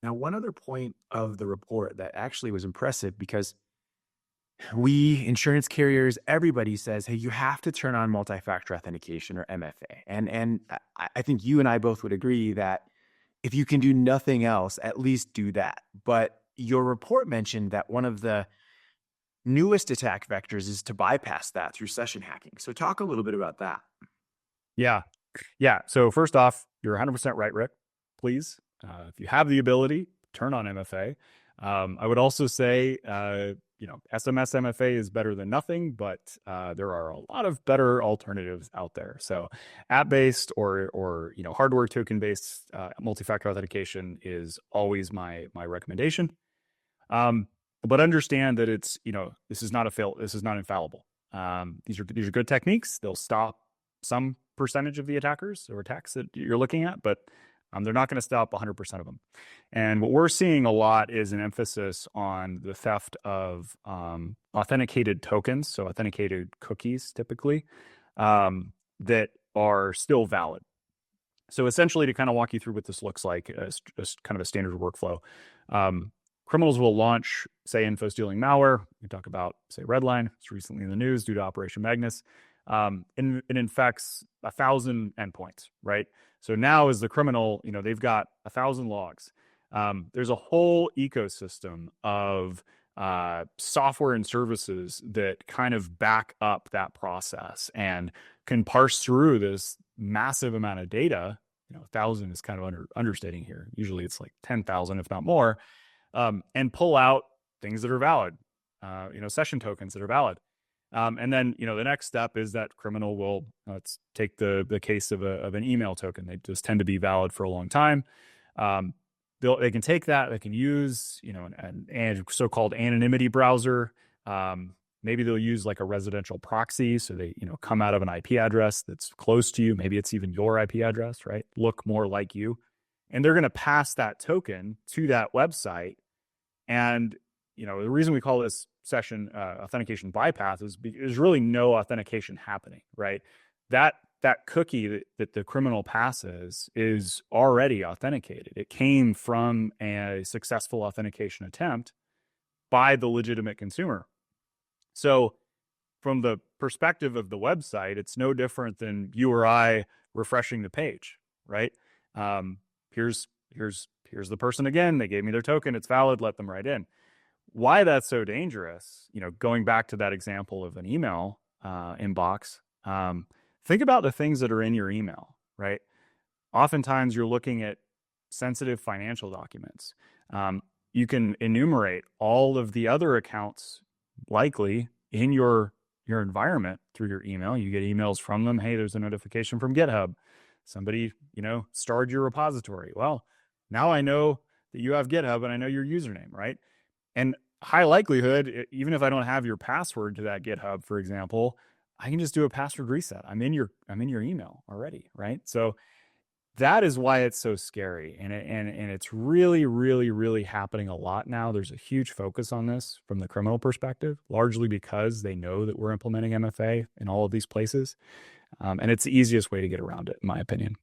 Now, one other point of the report that actually was impressive because we insurance carriers, everybody says, hey, you have to turn on multi-factor authentication or MFA. And I think you and I both would agree that if you can do nothing else, at least do that. But your report mentioned that one of the newest attack vectors is to bypass that through session hacking. So talk a little bit about that. Yeah. Yeah. So first off, you're 100% right, Rick. Please, if you have the ability, turn on MFA. I would also say, SMS MFA is better than nothing, but there are a lot of better alternatives out there. So app-based or hardware token-based multi-factor authentication is always my recommendation. But understand that this is not infallible. These are good techniques. They'll stop some percentage of the attackers or attacks that you're looking at, but they're not going to stop 100% of them. And what we're seeing a lot is an emphasis on the theft of authenticated tokens, so authenticated cookies typically, that are still valid. So essentially, to kind of walk you through what this looks like, as kind of a standard workflow, criminals will launch, say, info-stealing malware. We talk about, say, Redline. It's recently in the news due to Operation Magnus. And it infects 1,000 endpoints, right? So now as the criminal, they've got 1,000 logs. There's a whole ecosystem of software and services that kind of back up that process and can parse through this massive amount of data. 1,000 is kind of understating here. Usually it's like 10,000, if not more, and pull out things that are valid, session tokens that are valid. And then, the next step is that criminal will, let's take the case of an email token. They just tend to be valid for a long time. They can take that, they can use, an so-called anonymity browser. Maybe they'll use like a residential proxy. So they, come out of an IP address that's close to you. Maybe it's even your IP address, right? Look more like you. And they're going to pass that token to that website. And, the reason we call this session authentication bypass is because there's really no authentication happening, right? That cookie that the criminal passes is already authenticated. It came from a successful authentication attempt by the legitimate consumer. So from the perspective of the website, it's no different than you or I refreshing the page, right? Here's the person again. They gave me their token. It's valid. Let them right in. Why that's so dangerous, going back to that example of an email inbox, think about the things that are in your email, right? Oftentimes you're looking at sensitive financial documents. You can enumerate all of the other accounts likely in your environment through your email. You get emails from them. Hey, there's a notification from GitHub. Somebody, starred your repository. Well, now I know that you have GitHub and I know your username, right? And high likelihood, even if I don't have your password to that GitHub, for example, I can just do a password reset. I'm in your email already, right? So that is why it's so scary. And it's really, really, really happening a lot now. There's a huge focus on this from the criminal perspective, largely because they know that we're implementing MFA in all of these places. And it's the easiest way to get around it, in my opinion.